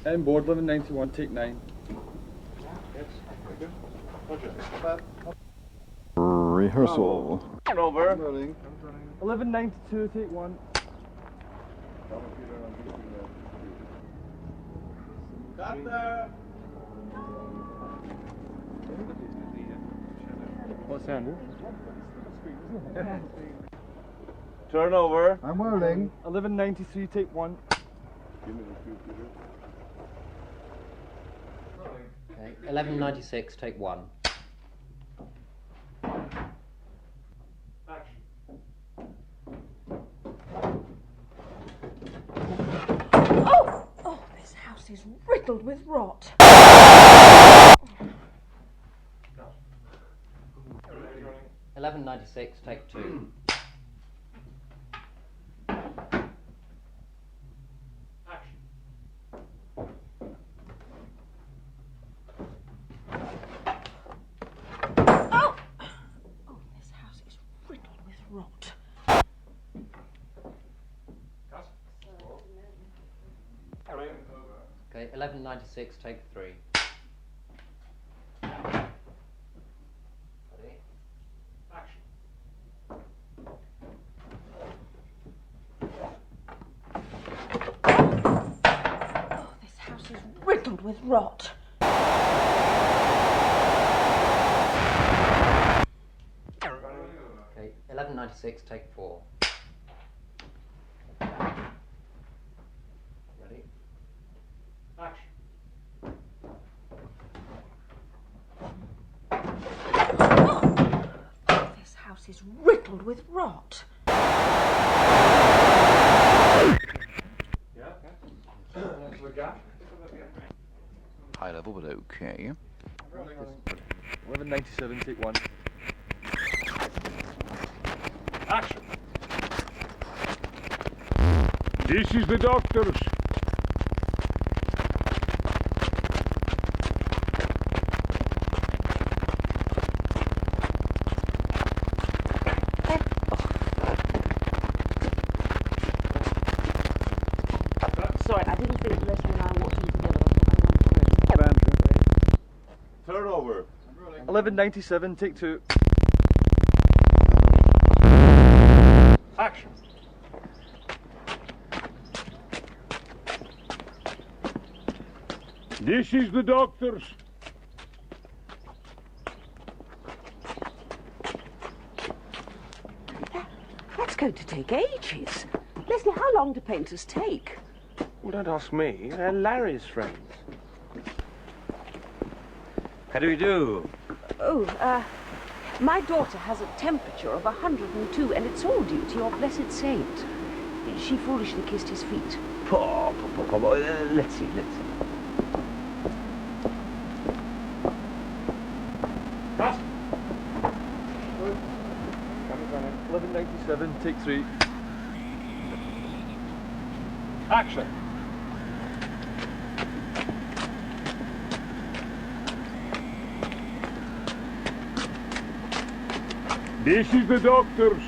Board 1191, take 9. Rehearsal. Over. 1192, take 1. Got there. What's that? Turn over. I'm whirling. 1193, take 1. Okay, 1196, take 1. Oh, this house is riddled with rot. 1196, take 2. Oh, this house is riddled with rot. Okay, 1196, take 3. Ready? Oh, this house is riddled with rot. Okay, 1196, take 4. Ready? Oh, this house is riddled with rot. High level, but okay. 1197, take 1. Action. This is the doctors. Sorry, I didn't think Leslie and I were watching together. Turn over. 1197, take 2. Action. This is the doctors. That's going to take ages. Leslie, how long do painters take? Well, don't ask me. They're Larry's friends. How do we do? Oh, my daughter has a temperature of 102, and it's all due to your blessed saint. She foolishly kissed his feet. Let's see. Cut. 1197, take 3. Action. This is the doctors.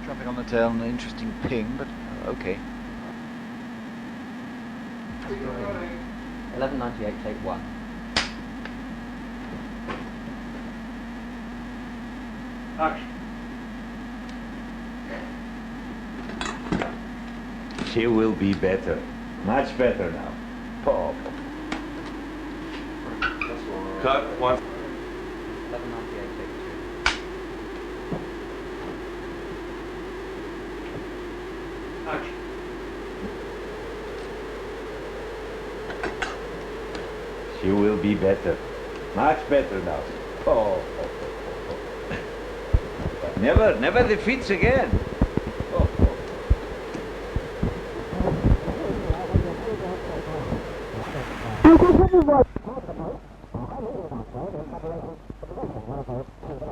Traffic on the tail, an interesting ping, but okay. 1198, take 1. Action. She will be better. Much better now. Pop. Cut. 1. 1198, take 2. Action. She will be better. Much better now. Oh. Never defeats again.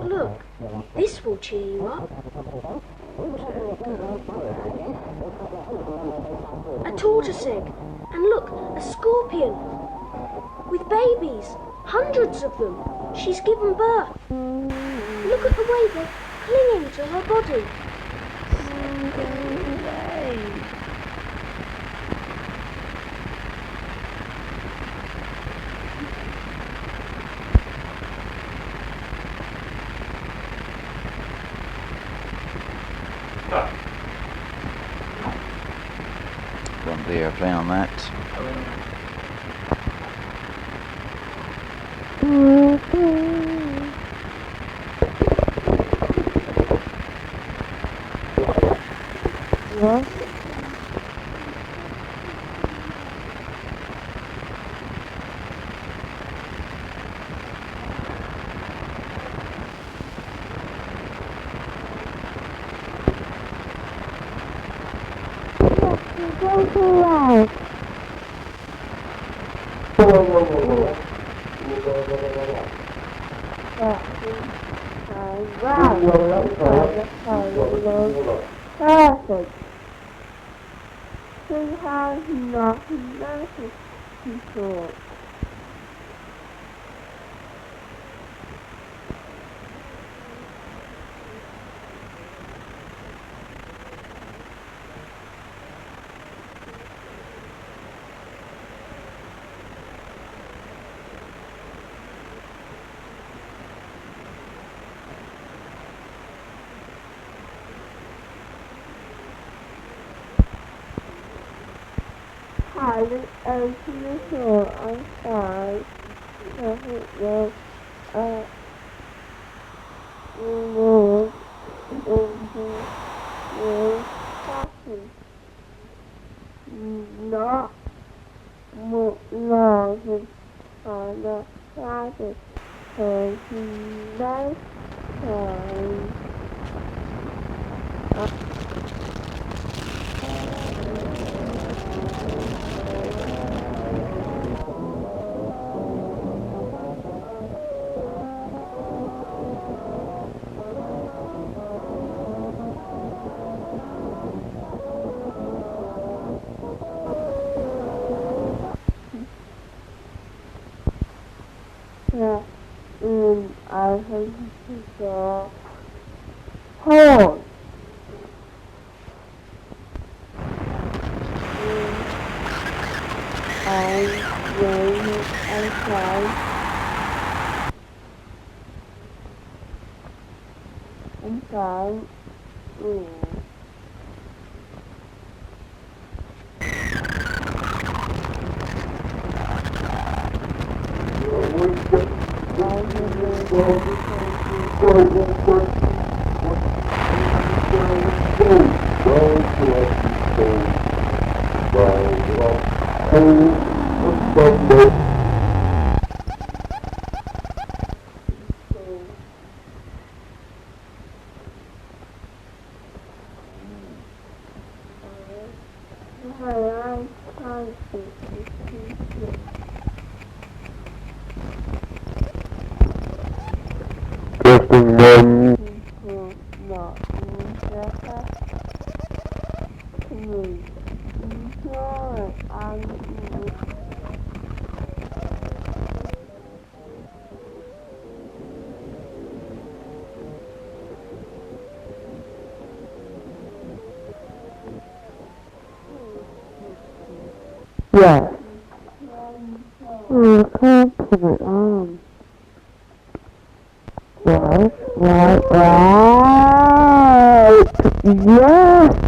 Look, this will cheer you up. A tortoise egg. And look, a scorpion. With babies. Hundreds of them. She's given birth. Look at the way they're clinging to her body. the airplane on that. Yes. I can't put it on. Right. Yes.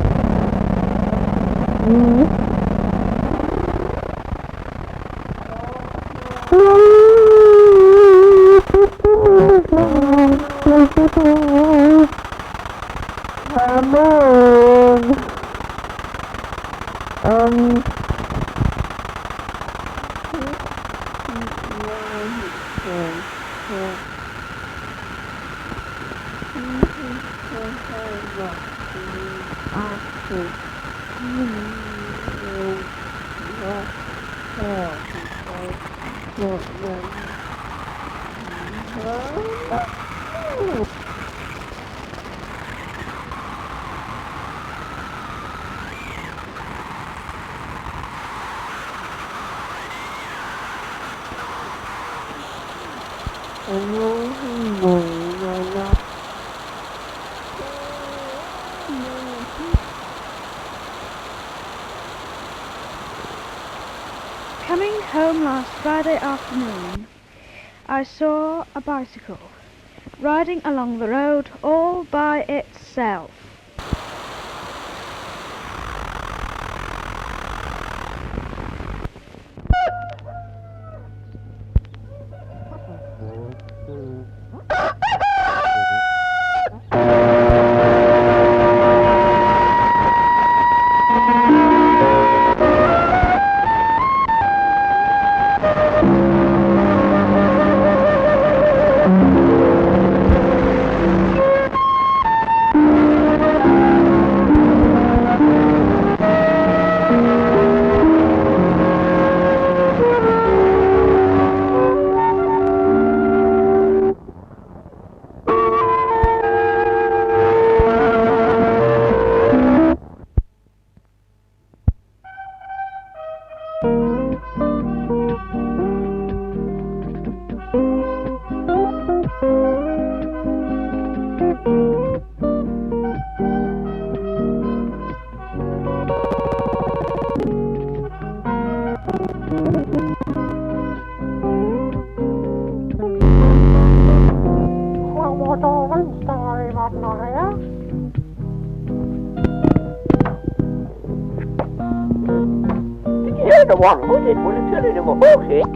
Come on. Coming home last Friday afternoon, I saw a bicycle riding along the road all by itself. you're the one who did was telling him about it.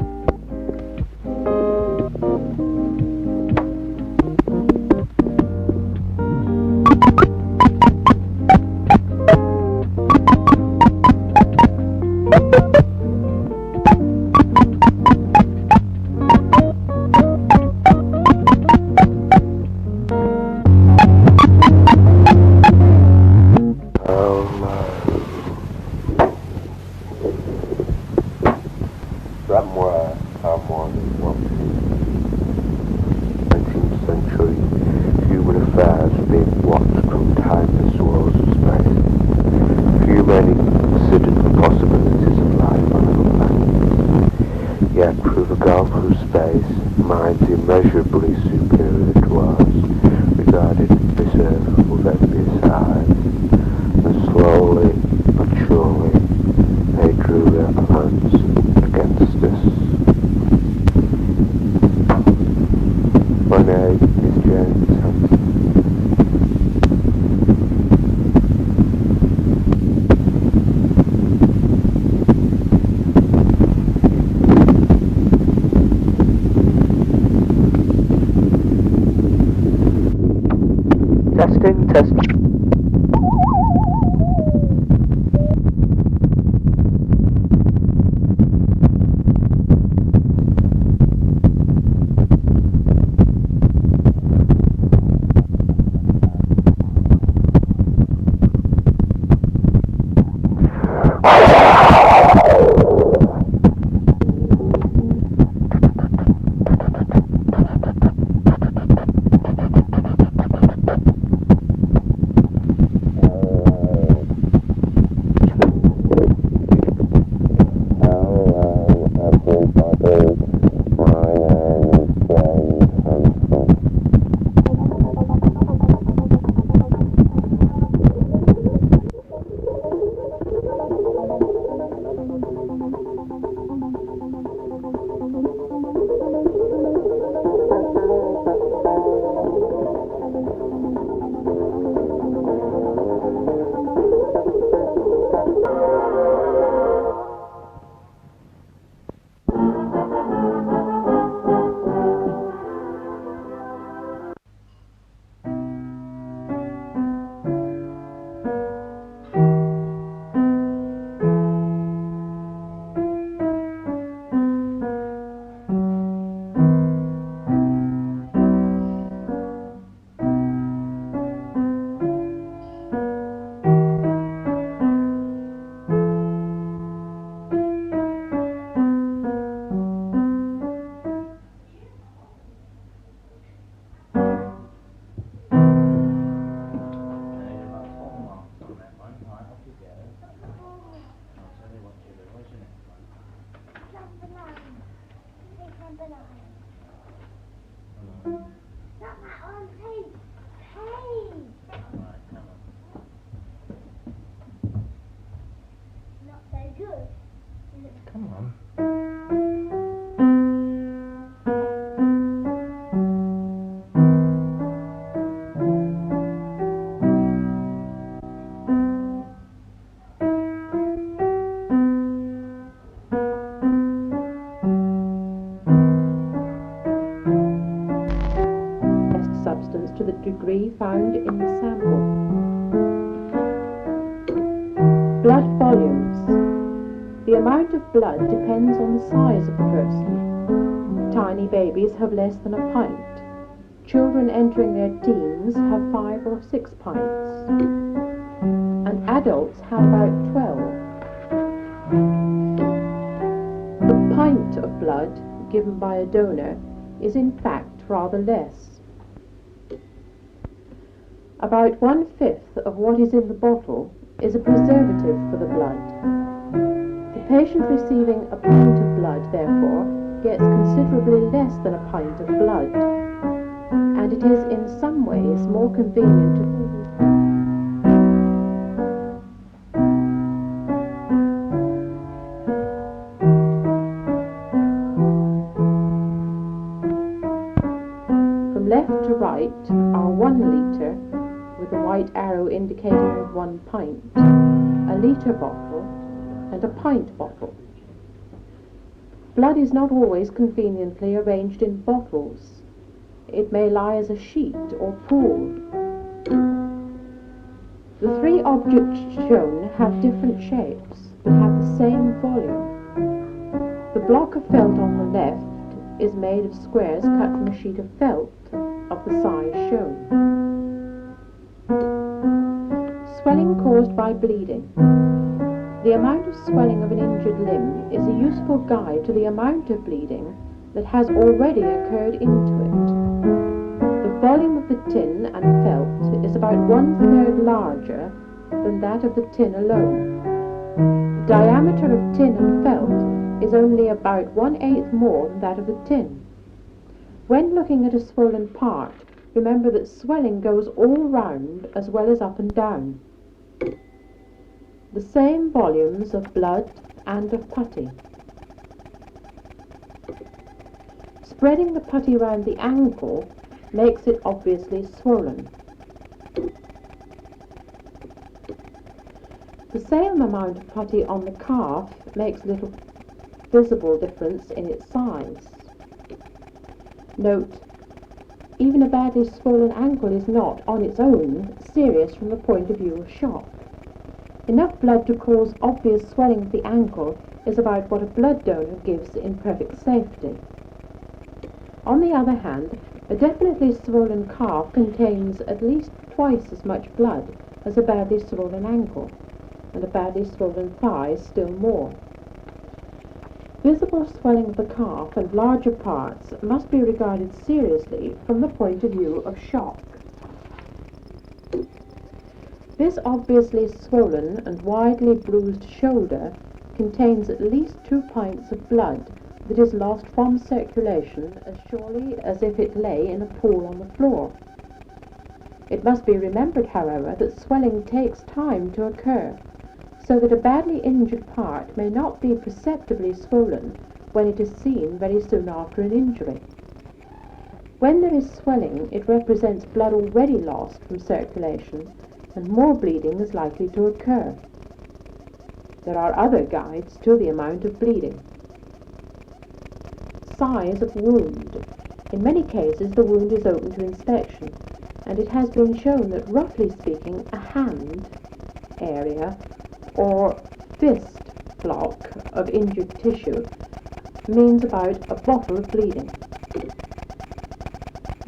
Somewhere, someone, 19th century, human affairs being watched from timeless walls of space. Few many considered the possibilities of life on other planets. Yet through the gulf of space, minds immeasurably superior to ours regarded this earth with envious eyes, and slowly but surely they drew their plans against us. My name is James Hanson. Testing, testing. To the degree found in the sample. Blood volumes. The amount of blood depends on the size of the person. Tiny babies have less than a pint. Children entering their teens have 5 or 6 pints. And adults have about 12. The pint of blood given by a donor is in fact rather less. About 1/5 of what is in the bottle is a preservative for the blood. The patient receiving a pint of blood, therefore, gets considerably less than a pint of blood, and it is in some ways more convenient to From left to right are 1 litre, with a white arrow indicating 1 pint, a litre bottle, and a pint bottle. Blood is not always conveniently arranged in bottles. It may lie as a sheet or pool. The three objects shown have different shapes, but have the same volume. The block of felt on the left is made of squares cut from a sheet of felt of the size shown. Swelling caused by bleeding. The amount of swelling of an injured limb is a useful guide to the amount of bleeding that has already occurred into it. The volume of the tin and felt is about 1/3 larger than that of the tin alone. The diameter of tin and felt is only about 1/8 more than that of the tin. When looking at a swollen part, remember that swelling goes all round as well as up and down. The same volumes of blood and of putty. Spreading the putty round the ankle makes it obviously swollen. The same amount of putty on the calf makes little visible difference in its size. Note, even a badly swollen ankle is not, on its own, serious from the point of view of shock. Enough blood to cause obvious swelling of the ankle is about what a blood donor gives in perfect safety. On the other hand, a definitely swollen calf contains at least twice as much blood as a badly swollen ankle, and a badly swollen thigh still more. Visible swelling of the calf and larger parts must be regarded seriously from the point of view of shock. This obviously swollen and widely bruised shoulder contains at least 2 pints of blood that is lost from circulation as surely as if it lay in a pool on the floor. It must be remembered, however, that swelling takes time to occur, so that a badly injured part may not be perceptibly swollen when it is seen very soon after an injury. When there is swelling, it represents blood already lost from circulation, and more bleeding is likely to occur. There are other guides to the amount of bleeding. Size of wound. In many cases the wound is open to inspection, and it has been shown that, roughly speaking, a hand area or fist block of injured tissue means about a bottle of bleeding.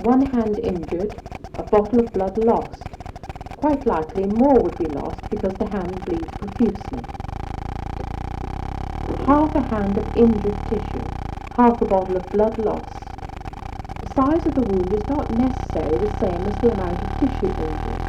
One hand injured, a bottle of blood lost. Quite likely more would be lost because the hand bleeds profusely. Half a hand of injured tissue, half a bottle of blood lost. The size of the wound is not necessarily the same as the amount of tissue injured.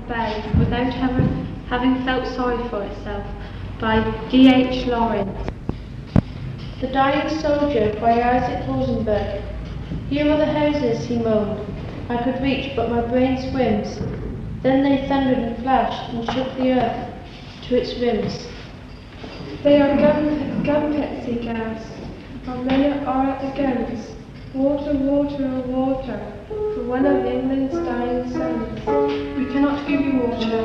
a babe without having felt sorry for itself, by D.H. Lawrence. The Dying Soldier by Isaac Rosenberg. Here are the houses, he moaned. I could reach, but my brain swims. Then they thundered and flashed and shook the earth to its rims. They are gun pits, he gasped. Our men are at the guns. Water, water, water, for one of England's dying sons. We cannot give you water,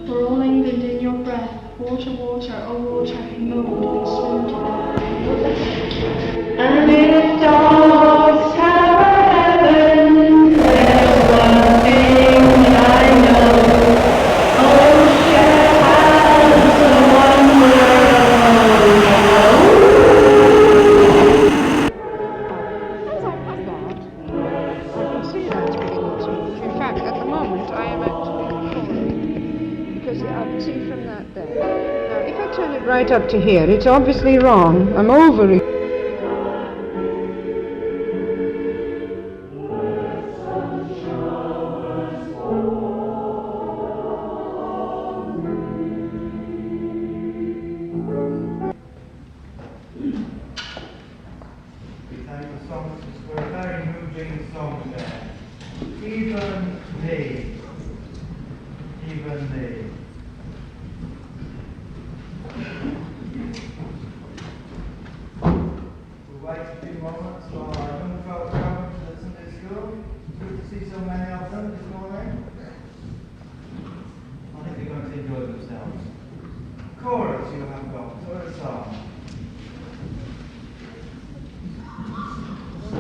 for all England in your breath. Water, water, oh water, he moaned and swooned to death. And if dogs have a heaven, there's one thing I know. Ocean has a one world. In fact, at the moment, I am actually recording, because I can see from that there. Now, if I turn it right up to here, it's obviously wrong. I'm over it.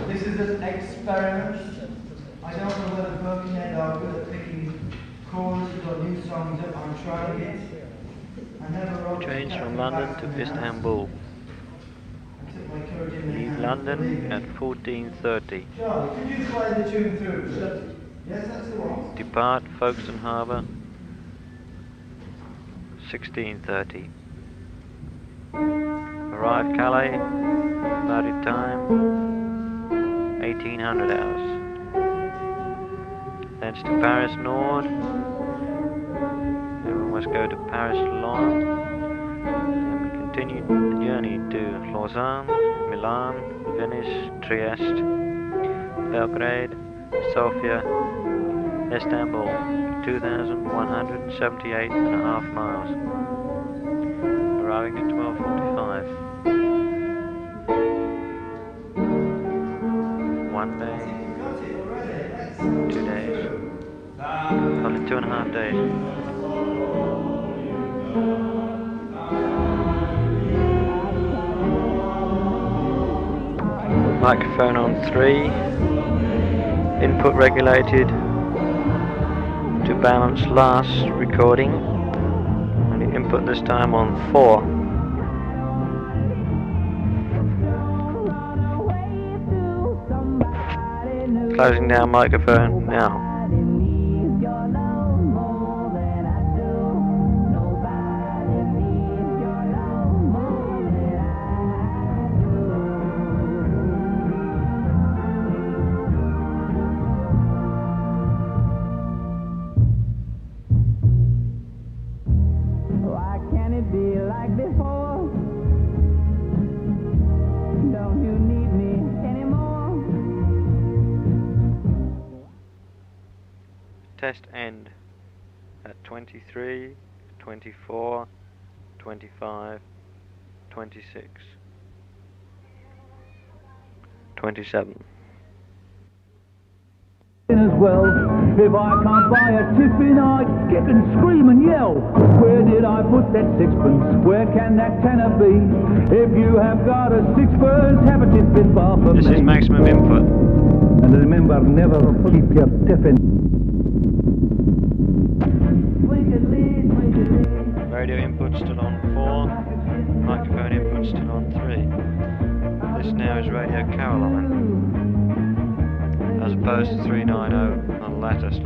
This is an experiment. I don't know whether Birkenhead are good at picking choruses or new songs up. I'm trying it. I never wrote Trains from London to Istanbul. Leave London at 14:30. Charlie, could you play the tune through? Yes, that's the one. Depart Folkestone Harbour 16:30. Arrive Calais, started time 1800 hours. Thence to Paris Nord. Then we must go to Paris Laon. Then we continue the journey to Lausanne, Milan, Venice, Trieste, Belgrade, Sofia, Istanbul, 2,178.5 miles. Arriving at 12:45. 1 day, 2 days, only 2.5 days. Microphone on 3, input regulated to balance last recording, and the input this time on 4. Closing down microphone now. Why can't it be like before? Don't you need me anymore? Test end at 23, 24, 25, 26, 27. As well, if I can't buy a tiffin, I kick and scream and yell. Where did I put that sixpence? Where can that tenner be? If you have got a sixpence, have a tiffin bar for me. This is maximum input. And remember, never keep your tiffin. Radio input still on 4, microphone input still on 3. This now is Radio Caroline, as opposed to 390 on lattice.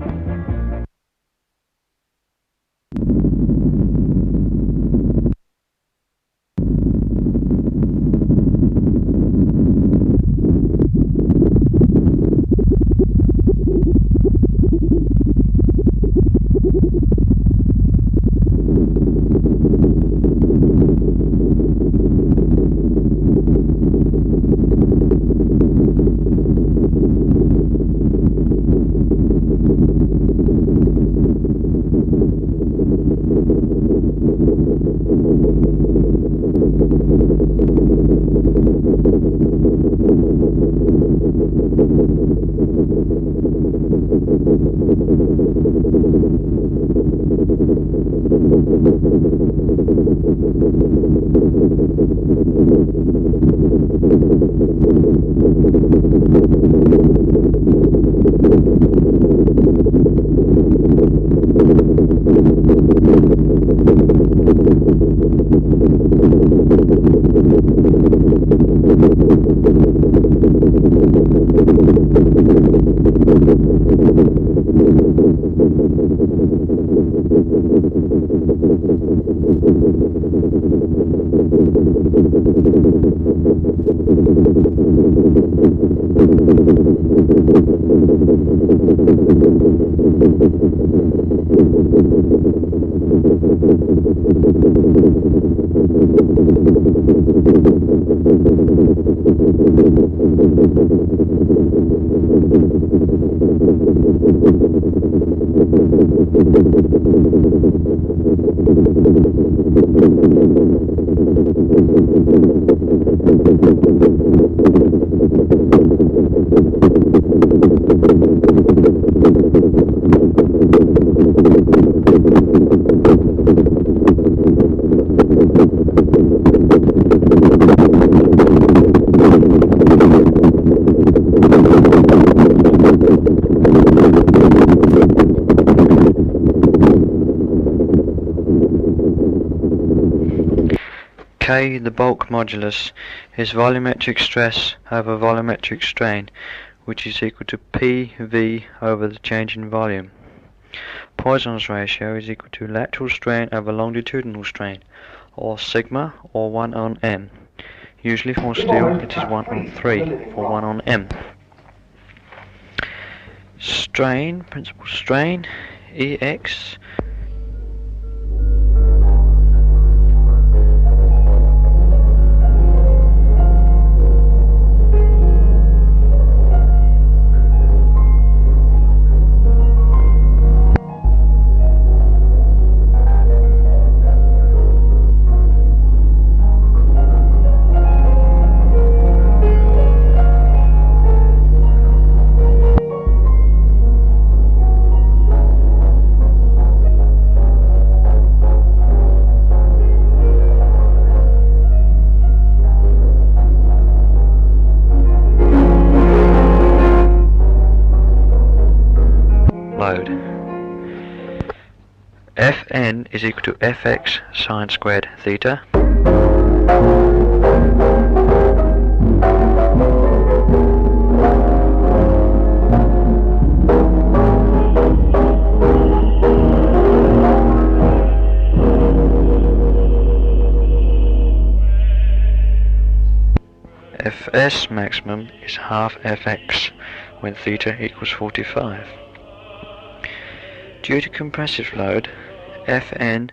bulk modulus is volumetric stress over volumetric strain, which is equal to PV over the change in volume. Poisson's ratio is equal to lateral strain over longitudinal strain, or sigma, or 1 on m. Usually for steel it is 1 on 3, for 1 on m. Strain, principal strain, EX, load. Fn is equal to fx sine squared theta. Fs maximum is half fx when theta equals 45. Due to compressive load, Fn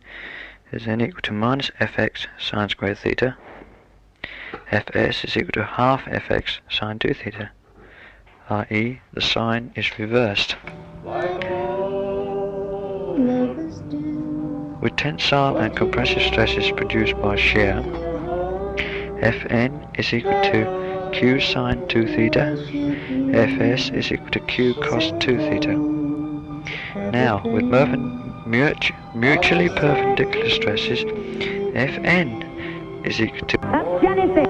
is then equal to minus fx sine squared theta. Fs is equal to half fx sine 2 theta, i.e. the sign is reversed. With tensile and compressive stresses produced by shear, Fn is equal to q sine 2 theta, Fs is equal to q cos 2 theta. Now, with mutually perpendicular stresses, Fn is equal to... That's Jennifer.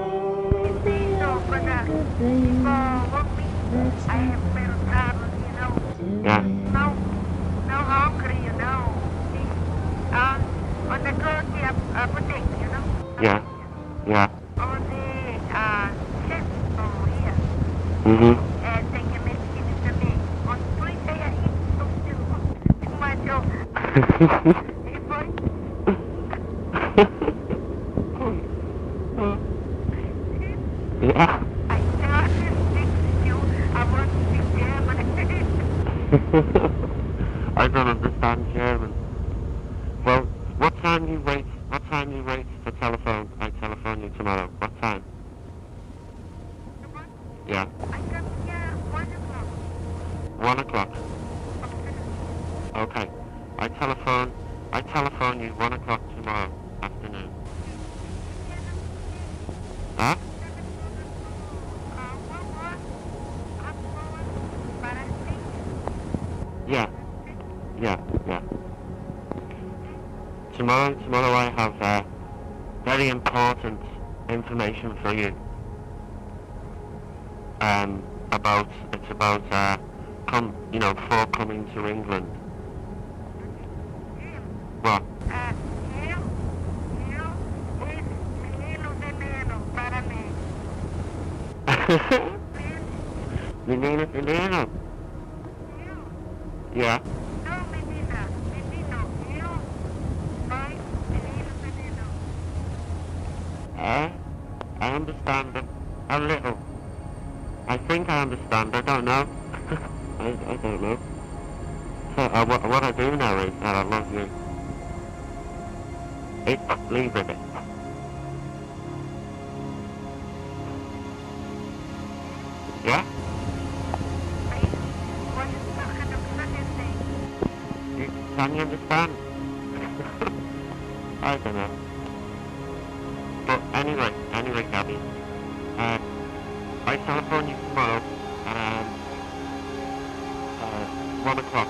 Yeah. No hungry, you know. On the grocery boutique, you know. Yeah. Yeah. On the chef over here. Mm-hmm. And they can make it to me. On Tuesday, I eat so too much. Yeah. I can't fix you. I want to be German. I don't understand German. Well, what time do you wait? What time do you wait for telephone? I telephone you tomorrow. What time? Yeah. I come here 1 o'clock. 1 o'clock. Okay. I telephone you 1 o'clock tomorrow afternoon. Huh? Yeah. Yeah, yeah. Tomorrow I have very important information for you. It's about before coming to England. What? Menino Veneno. Yeah. I understand a little. I think I understand. I don't know. I don't know. So what I do know is that I love you. Leave with it. Yeah? Can you understand? I don't know. But anyway, Gabby. I telephone you tomorrow at 1 o'clock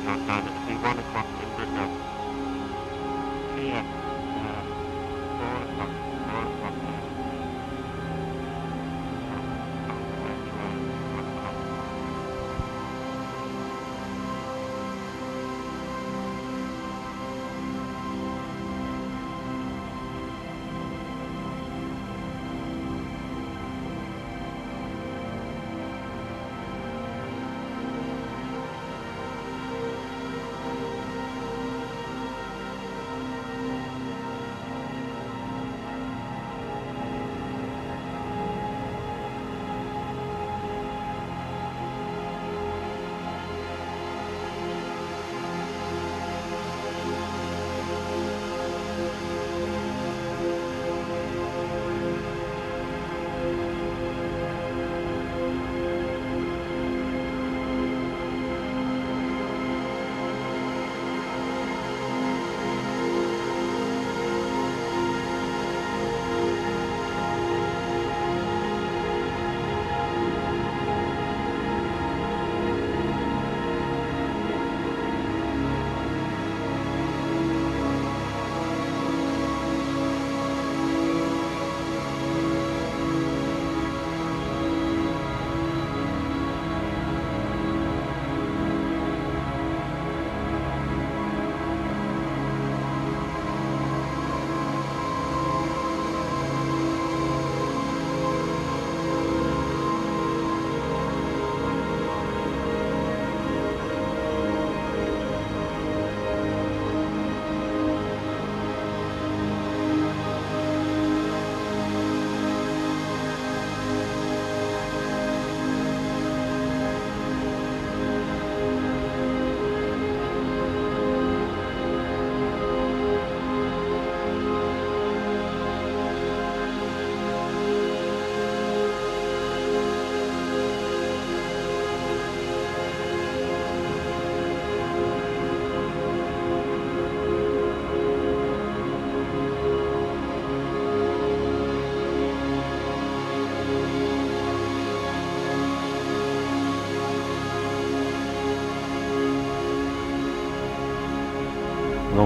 your time. It'll be 1 o'clock in Britain. Yeah. 4 o'clock. 4 o'clock.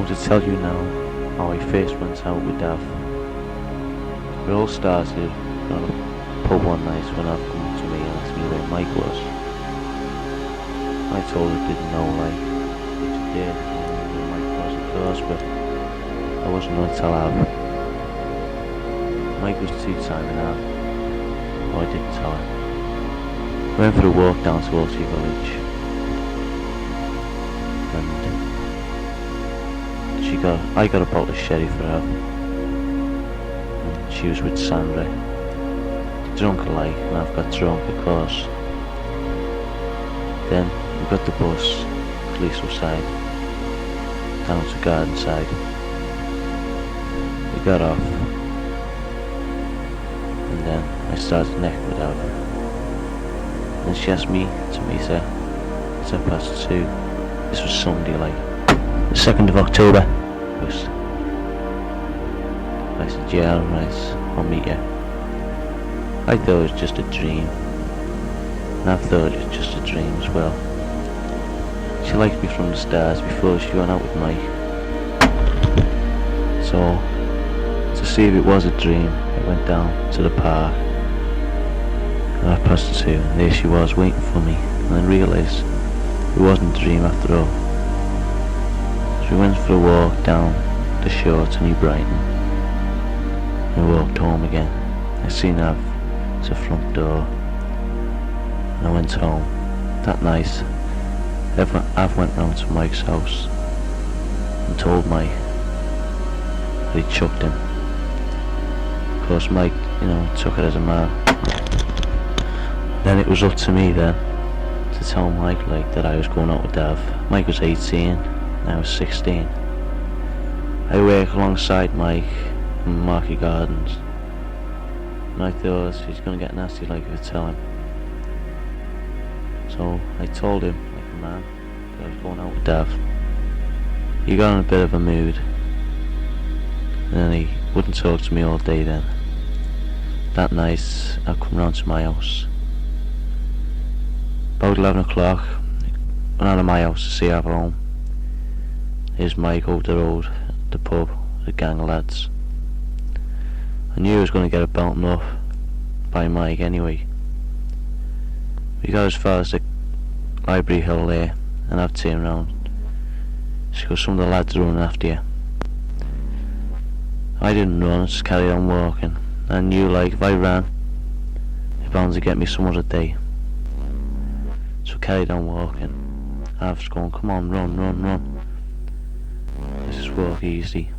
going to tell you now how I first went out with Dav. It all started on a pub one night when Dav come to me and asked me where Mike was. I told her I didn't know, like, which I did, where Mike was of course, but I wasn't going to tell Av. Mike was too timing Av, so I didn't tell her. We went for a walk down to Alty Village, and I got a bottle of sherry for her, and she was with Sandra. Drunk alike, and I've got drunk of course. Then we got the bus, police side, down to Gardenside. We got off, and then I started necking with her. And she asked me to meet her at 2:30. This was Sunday, like the 2nd of October. I said, yeah, alright, I'll meet you. I thought it was just a dream, and I thought it was just a dream as well. She liked me from the start before she went out with Mike. So, to see if it was a dream, I went down to the park at 2:30, and there she was waiting for me, and I realised it wasn't a dream after all. So we went for a walk down the shore to New Brighton, and we walked home again. I seen Av to the front door, and I went home. That night, Av went round to Mike's house and told Mike that he chucked him. Of course Mike, took it as a man. Then it was up to me then to tell Mike that I was going out with Dav. Mike was 18, I was 16. I work alongside Mike in Market Gardens, and I thought he's going to get nasty if I tell him. So I told him, like a man, that I was going out with Dav. He got in a bit of a mood, and then he wouldn't talk to me all day then. That night I come round to my house. About 11 o'clock, went out of my house to see Av home. Here's Mike over the road, at the pub, with a gang of lads. I knew I was going to get a belting up by Mike anyway. We got as far as the Library Hill there, and I've turned round. She goes, some of the lads are running after you. I didn't run, I just carried on walking. I knew if I ran, they're bound to get me some other day. So I carried on walking. I was going, come on, run, run, run. Let's just walk easy.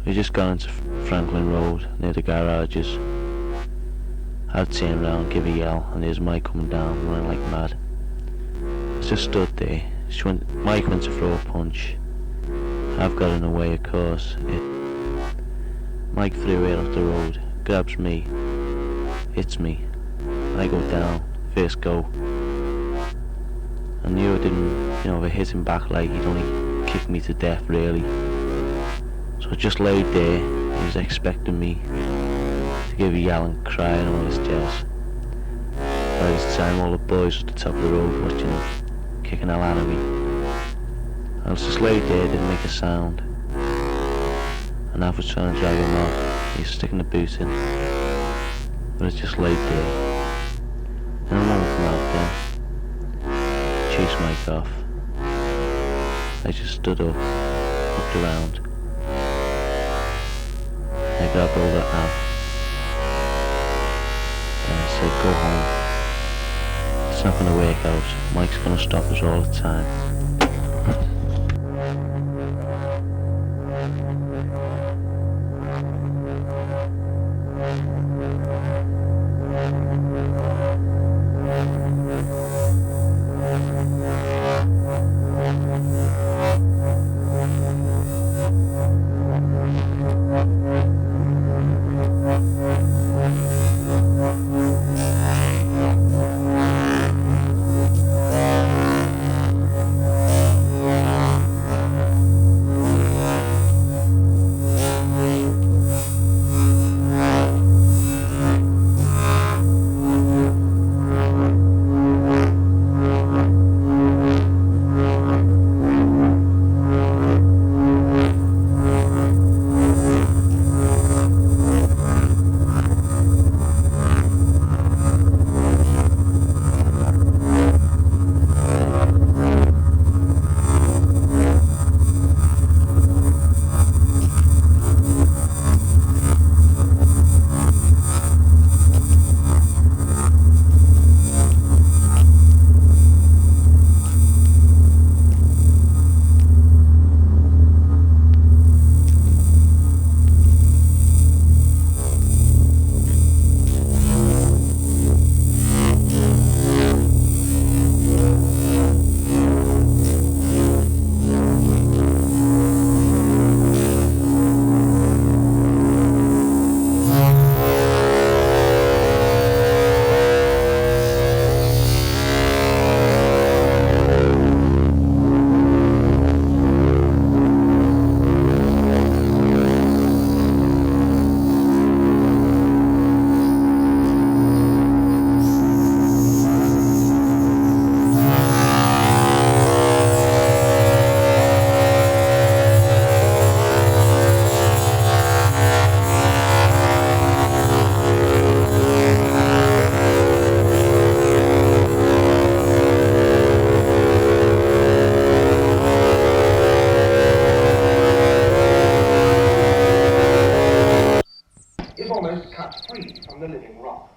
We just got into Franklin Road, near the garages. I'd turn around, give a yell, and there's Mike coming down, running like mad. I just stood there. Mike went to throw a punch. I've got in the way, of course. Mike threw it up the road, grabs me, hits me. I go down, first go. I knew I didn't, if I hit him back he'd only kick me to death really. So I just laid there, he was expecting me to give a yell and cry and all this jazz. By this time all the boys at the top of the road watching him, kicking hell out of me. I was just laid there, didn't make a sound. And I was trying to drag him off, he was sticking the boot in. But I just laid there. And I won't come out then. Chased Mike off. I just stood up, looked around. I grabbed hold of Av. And I said, go home. It's not going to work out. Mike's going to stop us all the time. the living rock.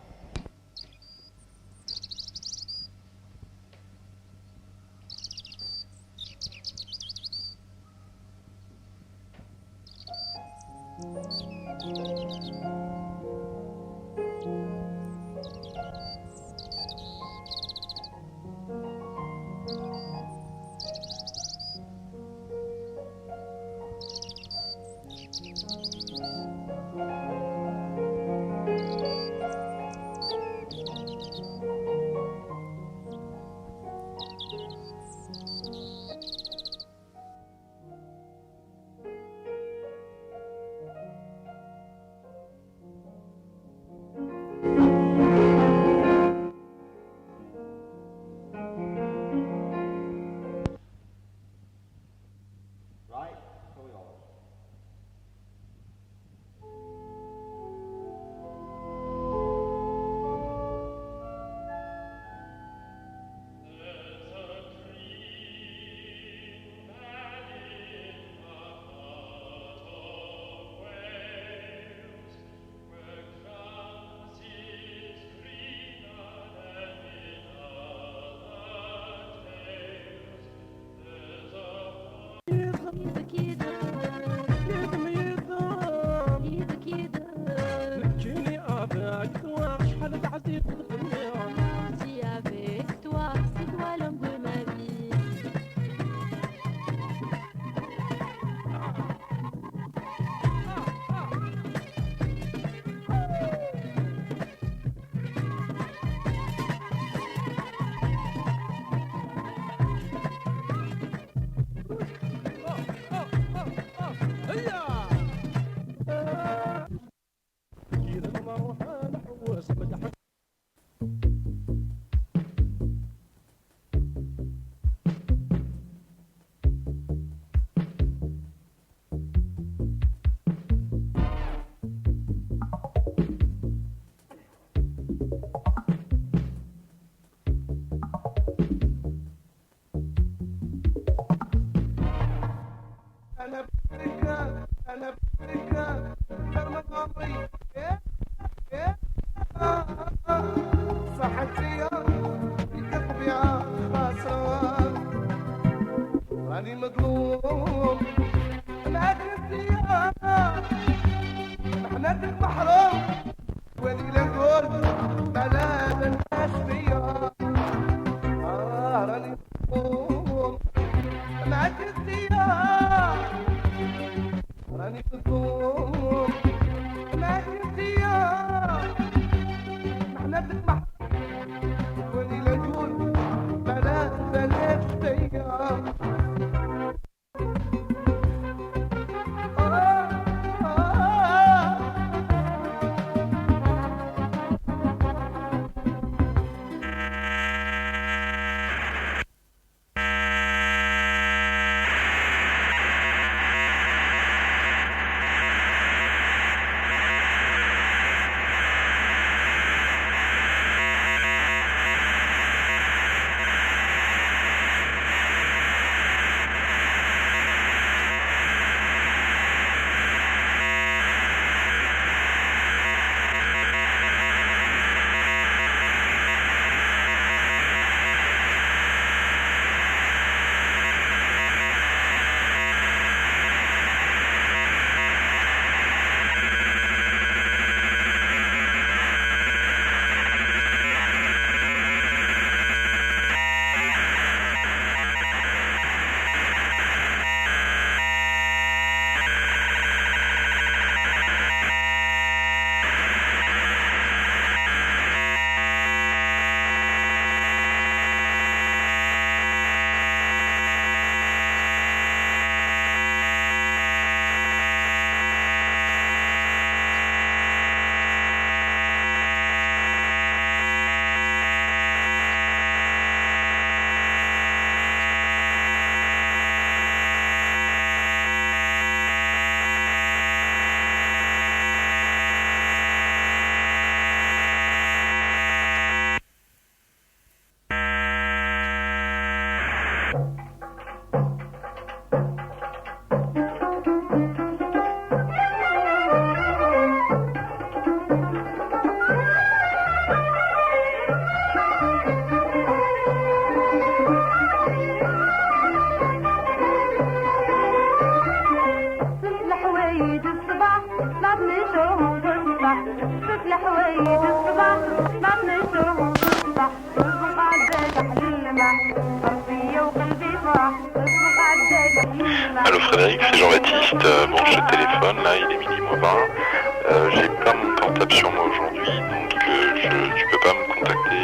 Allô Frédéric, c'est Jean-Baptiste. Bon, je te téléphone, là il est minuit moins 20. J'ai pas mon portable sur moi aujourd'hui, donc tu peux pas me contacter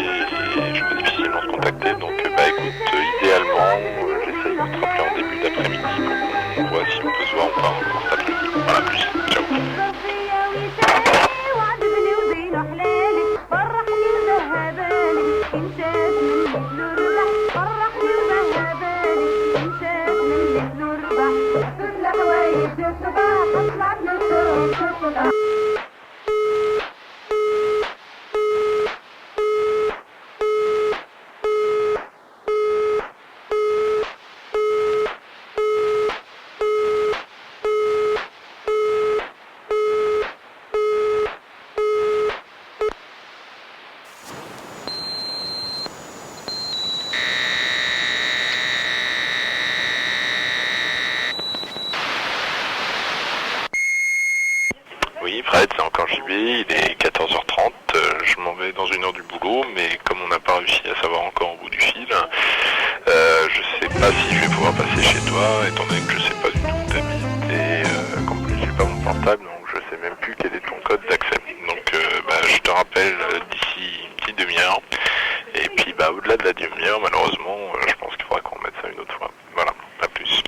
et je peux difficilement te contacter. Donc bah écoute, idéalement, j'essaye de te rappeler en début d'après-midi pour qu'on voit si on peut se voir ou pas en portable. Voilà, plus. Ciao. Oui, Fred, c'est encore JB, il est 14h30, je m'en vais dans une heure du boulot, mais comme on n'a pas réussi à savoir encore au bout du fil, je sais pas si je vais pouvoir passer chez toi, étant donné que je sais pas du tout où t'habites, et qu'en plus j'ai pas mon portable, donc je sais même plus quel est ton code d'accès. Donc je te rappelle d'ici une petite demi-heure, et puis au-delà de la demi-heure, malheureusement, je pense qu'il faudra qu'on remette ça une autre fois. Voilà, à plus.